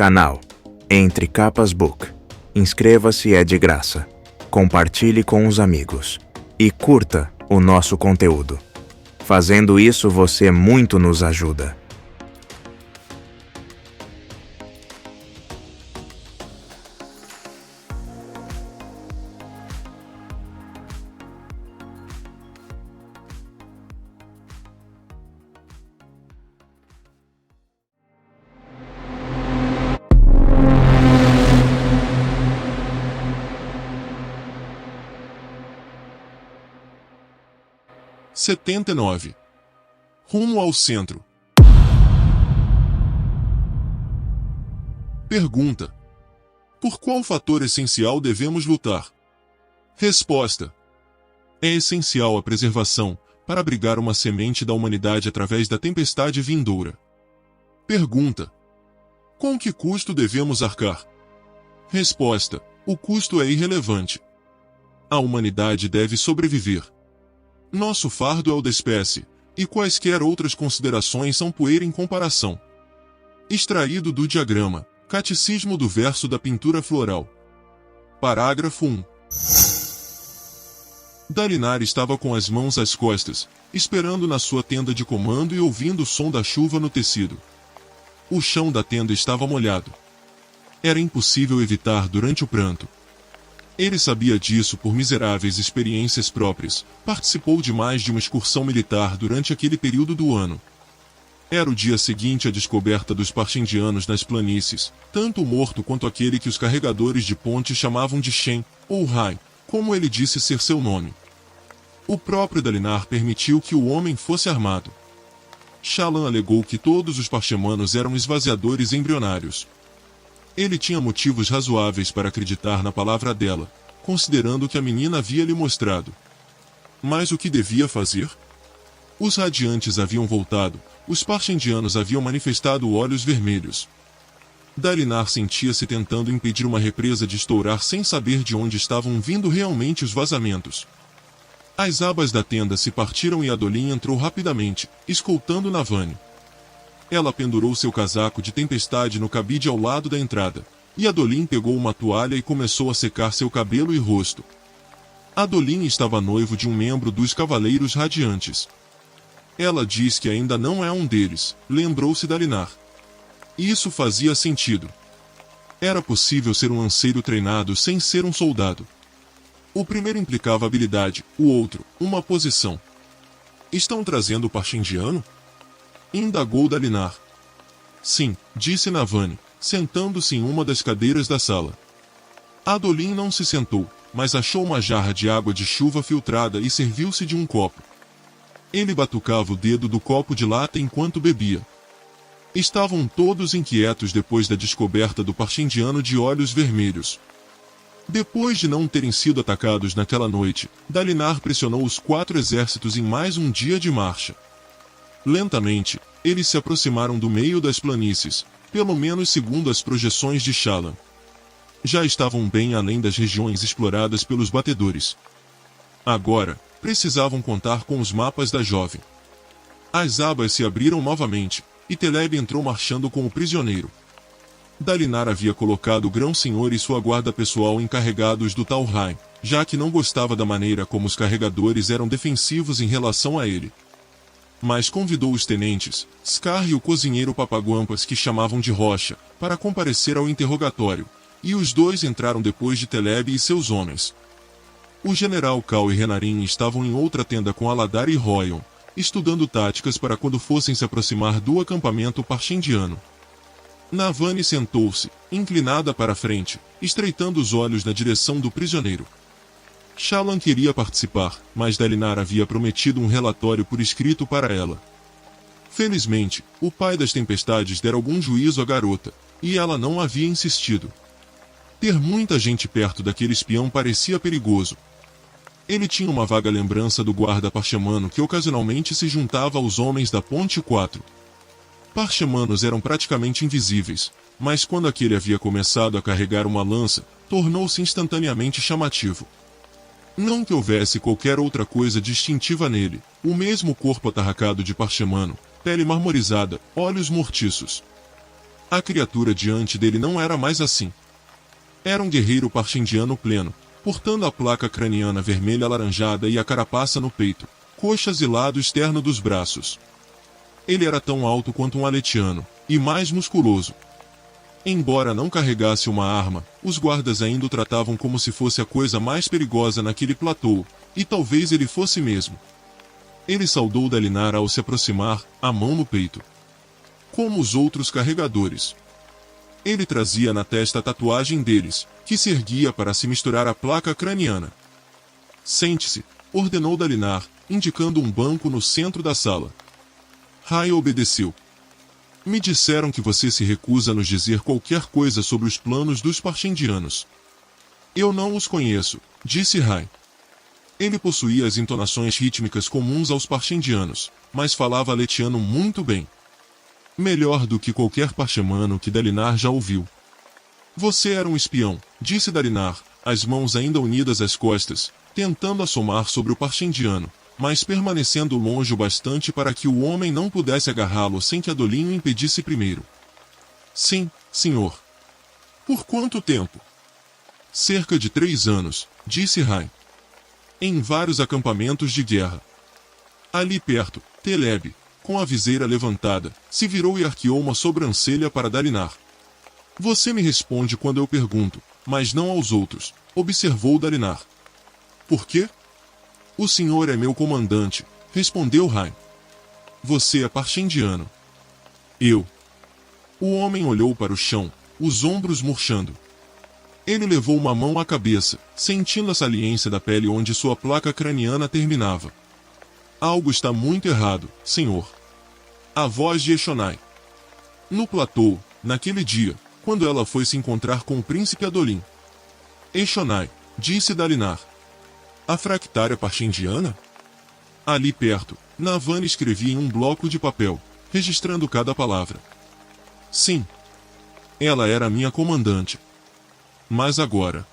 Canal Entre Capas Book. Inscreva-se, é de graça. Compartilhe com os amigos. E curta o nosso conteúdo. Fazendo isso, você muito nos ajuda. (79) Rumo ao centro. Pergunta: por qual fator essencial devemos lutar? Resposta: é essencial a preservação, para abrigar uma semente da humanidade através da tempestade vindoura. Pergunta: com que custo devemos arcar? Resposta: o custo é irrelevante. A humanidade deve sobreviver. Nosso fardo é o da espécie, e quaisquer outras considerações são poeira em comparação. Extraído do diagrama, Catecismo do Verso da Pintura Floral. Parágrafo 1. Dalinar estava com as mãos às costas, esperando na sua tenda de comando e ouvindo o som da chuva no tecido. O chão da tenda estava molhado. Era impossível evitar durante o pranto. Ele sabia disso por miseráveis experiências próprias, participou de mais de uma excursão militar durante aquele período do ano. Era o dia seguinte à descoberta dos parchindianos nas planícies, tanto o morto quanto aquele que os carregadores de ponte chamavam de Shen, ou Rai, como ele disse ser seu nome. O próprio Dalinar permitiu que o homem fosse armado. Shallan alegou que todos os parchemanos eram esvaziadores embrionários. Ele tinha motivos razoáveis para acreditar na palavra dela, considerando que a menina havia lhe mostrado. Mas o que devia fazer? Os radiantes haviam voltado, os parchindianos haviam manifestado olhos vermelhos. Dalinar sentia-se tentando impedir uma represa de estourar sem saber de onde estavam vindo realmente os vazamentos. As abas da tenda se partiram e Adolin entrou rapidamente, escoltando Navani. Ela pendurou seu casaco de tempestade no cabide ao lado da entrada, e Adolin pegou uma toalha e começou a secar seu cabelo e rosto. Adolin estava noivo de um membro dos Cavaleiros Radiantes. Ela diz que ainda não é um deles, lembrou-se Dalinar. Isso fazia sentido. Era possível ser um lanceiro treinado sem ser um soldado. O primeiro implicava habilidade, o outro, uma posição. Estão trazendo o parchindiano? Indagou Dalinar. Sim, disse Navani, sentando-se em uma das cadeiras da sala. Adolin não se sentou, mas achou uma jarra de água de chuva filtrada e serviu-se de um copo. Ele batucava o dedo do copo de lata enquanto bebia. Estavam todos inquietos depois da descoberta do parchindiano de olhos vermelhos. Depois de não terem sido atacados naquela noite, Dalinar pressionou os 4 exércitos em mais um dia de marcha. Lentamente, eles se aproximaram do meio das planícies, pelo menos segundo as projeções de Shallan. Já estavam bem além das regiões exploradas pelos batedores. Agora, precisavam contar com os mapas da jovem. As abas se abriram novamente, e Teleb entrou marchando com o prisioneiro. Dalinar havia colocado o grão-senhor e sua guarda pessoal encarregados do Talhain, já que não gostava da maneira como os carregadores eram defensivos em relação a ele. Mas convidou os tenentes, Scar e o cozinheiro Papaguampas, que chamavam de Rocha, para comparecer ao interrogatório, e os dois entraram depois de Teleb e seus homens. O general Cal e Renarin estavam em outra tenda com Aladar e Royon, estudando táticas para quando fossem se aproximar do acampamento parchindiano. Navani sentou-se, inclinada para a frente, estreitando os olhos na direção do prisioneiro. Shallan queria participar, mas Dalinar havia prometido um relatório por escrito para ela. Felizmente, o pai das tempestades dera algum juízo à garota, e ela não havia insistido. Ter muita gente perto daquele espião parecia perigoso. Ele tinha uma vaga lembrança do guarda parchemano que ocasionalmente se juntava aos homens da Ponte 4. Parchemanos eram praticamente invisíveis, mas quando aquele havia começado a carregar uma lança, tornou-se instantaneamente chamativo. Não que houvesse qualquer outra coisa distintiva nele, o mesmo corpo atarracado de parchemano, pele marmorizada, olhos mortiços. A criatura diante dele não era mais assim. Era um guerreiro parchindiano pleno, portando a placa craniana vermelha alaranjada e a carapaça no peito, coxas e lado externo dos braços. Ele era tão alto quanto um aletiano, e mais musculoso. Embora não carregasse uma arma, os guardas ainda o tratavam como se fosse a coisa mais perigosa naquele platô, e talvez ele fosse mesmo. Ele saudou Dalinar ao se aproximar, a mão no peito. Como os outros carregadores. Ele trazia na testa a tatuagem deles, que se erguia para se misturar à placa craniana. Sente-se, ordenou Dalinar, indicando um banco no centro da sala. Rai obedeceu. Me disseram que você se recusa a nos dizer qualquer coisa sobre os planos dos parchindianos. Eu não os conheço, disse Rai. Ele possuía as entonações rítmicas comuns aos parchindianos, mas falava aletiano muito bem. Melhor do que qualquer parchemano que Dalinar já ouviu. Você era um espião, disse Dalinar, as mãos ainda unidas às costas, tentando assomar sobre o parchindiano, mas permanecendo longe o bastante para que o homem não pudesse agarrá-lo sem que Adolin o impedisse primeiro. Sim, senhor. Por quanto tempo? Cerca de 3 anos, disse Rai. Em vários acampamentos de guerra. Ali perto, Teleb, com a viseira levantada, se virou e arqueou uma sobrancelha para Dalinar. Você me responde quando eu pergunto, mas não aos outros, observou Dalinar. Por quê? O senhor é meu comandante, respondeu Rai. Você é parchindiano. Eu. O homem olhou para o chão, os ombros murchando. Ele levou uma mão à cabeça, sentindo a saliência da pele onde sua placa craniana terminava. Algo está muito errado, senhor. A voz de Eshonai. No platô, naquele dia, quando ela foi se encontrar com o príncipe Adolin. Eshonai, disse Dalinar. A fractária parchindiana? Ali perto, Navani escrevia em um bloco de papel, registrando cada palavra. Sim. Ela era minha comandante. Mas agora...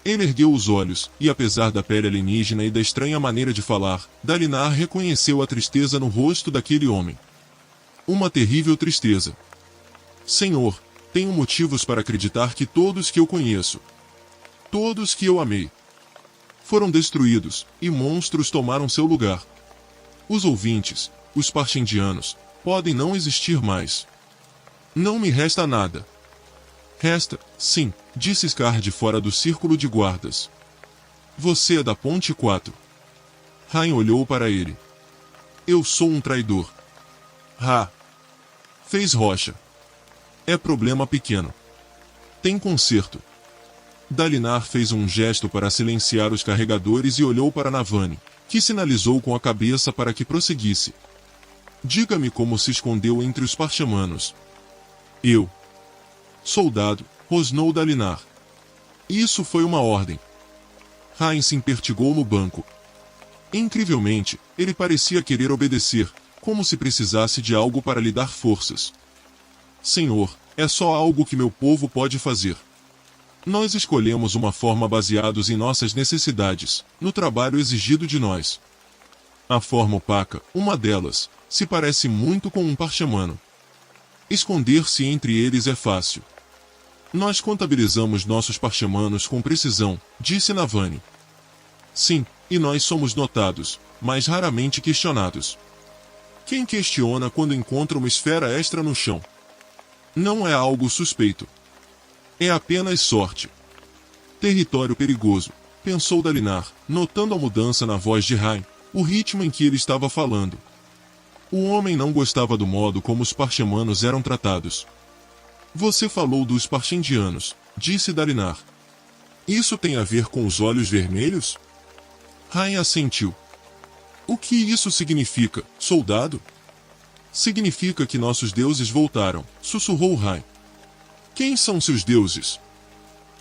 Ele ergueu os olhos, e apesar da pele alienígena e da estranha maneira de falar, Dalinar reconheceu a tristeza no rosto daquele homem. Uma terrível tristeza. Senhor, tenho motivos para acreditar que todos que eu conheço, todos que eu amei, foram destruídos, e monstros tomaram seu lugar. Os ouvintes, os parchindianos, podem não existir mais. Não me resta nada. Resta, sim, disse Scar de fora do círculo de guardas. Você é da Ponte 4. Rain olhou para ele. Eu sou um traidor. Fez rocha. É problema pequeno. Tem conserto. Dalinar fez um gesto para silenciar os carregadores e olhou para Navani, que sinalizou com a cabeça para que prosseguisse. Diga-me como se escondeu entre os parchamanos. Eu. Soldado, rosnou Dalinar. Isso foi uma ordem. Rain se impertigou no banco. Incrivelmente, ele parecia querer obedecer, como se precisasse de algo para lhe dar forças. Senhor, é só algo que meu povo pode fazer. Nós escolhemos uma forma baseados em nossas necessidades, no trabalho exigido de nós. A forma opaca, uma delas, se parece muito com um parchamano. Esconder-se entre eles é fácil. Nós contabilizamos nossos parchamanos com precisão, disse Navani. Sim, e nós somos notados, mas raramente questionados. Quem questiona quando encontra uma esfera extra no chão? Não é algo suspeito. É apenas sorte. Território perigoso, pensou Dalinar, notando a mudança na voz de Rain, o ritmo em que ele estava falando. O homem não gostava do modo como os parchamanos eram tratados. Você falou dos parchindianos, disse Dalinar. Isso tem a ver com os olhos vermelhos? Rain assentiu. O que isso significa, soldado? Significa que nossos deuses voltaram, sussurrou Rain. Quem são seus deuses?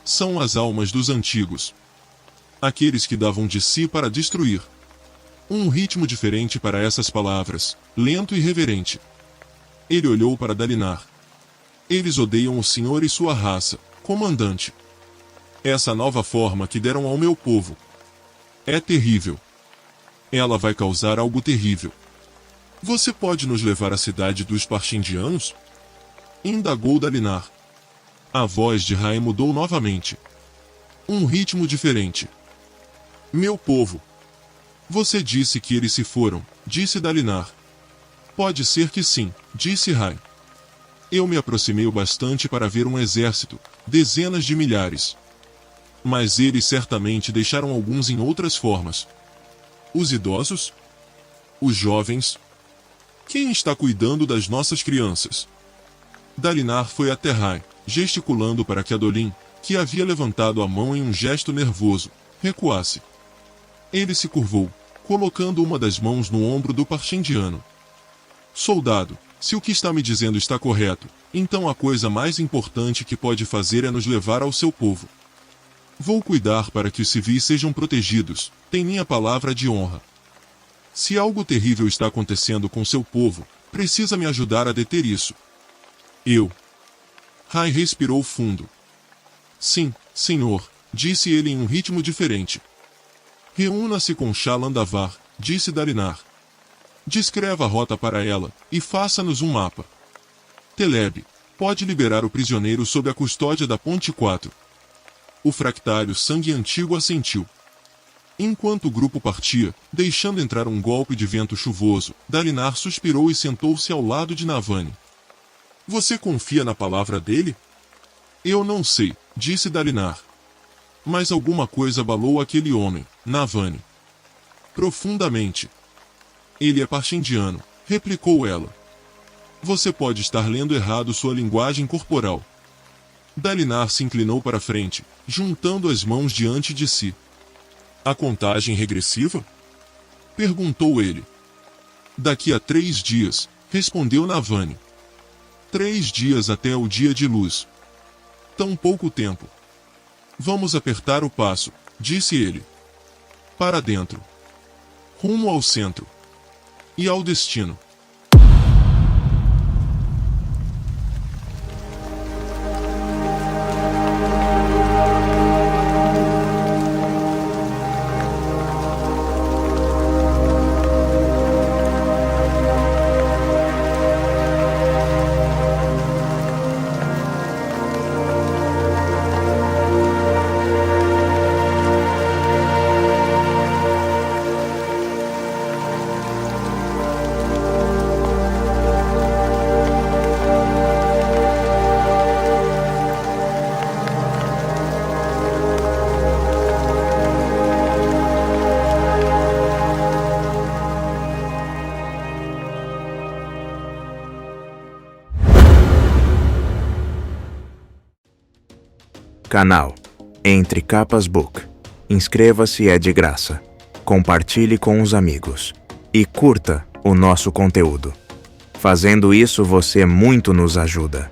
São as almas dos antigos. Aqueles que davam de si para destruir. Um ritmo diferente para essas palavras, lento e reverente. Ele olhou para Dalinar. Eles odeiam o senhor e sua raça, comandante. Essa nova forma que deram ao meu povo é terrível. Ela vai causar algo terrível. Você pode nos levar à cidade dos parchindianos? indagou Dalinar. A voz de Rai mudou novamente. Um ritmo diferente. Meu povo. Você disse que eles se foram, disse Dalinar. Pode ser que sim, disse Rai. Eu me aproximei o bastante para ver um exército, dezenas de milhares. Mas eles certamente deixaram alguns em outras formas. Os idosos? Os jovens? Quem está cuidando das nossas crianças? Dalinar foi até Rai, gesticulando para que Adolin, que havia levantado a mão em um gesto nervoso, recuasse. Ele se curvou, colocando uma das mãos no ombro do parchendiano. Soldado, se o que está me dizendo está correto, então a coisa mais importante que pode fazer é nos levar ao seu povo. Vou cuidar para que os civis sejam protegidos, tem minha palavra de honra. Se algo terrível está acontecendo com seu povo, precisa me ajudar a deter isso. Eu. Rai respirou fundo. Sim, senhor, disse ele em um ritmo diferente. Reúna-se com Shalandavar, disse Dalinar. Descreva a rota para ela, e faça-nos um mapa. Teleb, pode liberar o prisioneiro sob a custódia da Ponte 4. O fractário Sangue Antigo assentiu. Enquanto o grupo partia, deixando entrar um golpe de vento chuvoso, Dalinar suspirou e sentou-se ao lado de Navani. Você confia na palavra dele? Eu não sei, disse Dalinar. Mas alguma coisa abalou aquele homem, Navani. Profundamente. Ele é parchendiano, replicou ela. Você pode estar lendo errado sua linguagem corporal. Dalinar se inclinou para frente, juntando as mãos diante de si. A contagem regressiva? Perguntou ele. Daqui a 3 dias, respondeu Navani. 3 dias até o dia de luz. Tão pouco tempo. Vamos apertar o passo, disse ele. Para dentro. Rumo ao centro. E ao destino. Canal Entre Capas Book. Inscreva-se, é de graça. Compartilhe com os amigos. E curta o nosso conteúdo. Fazendo isso, você muito nos ajuda.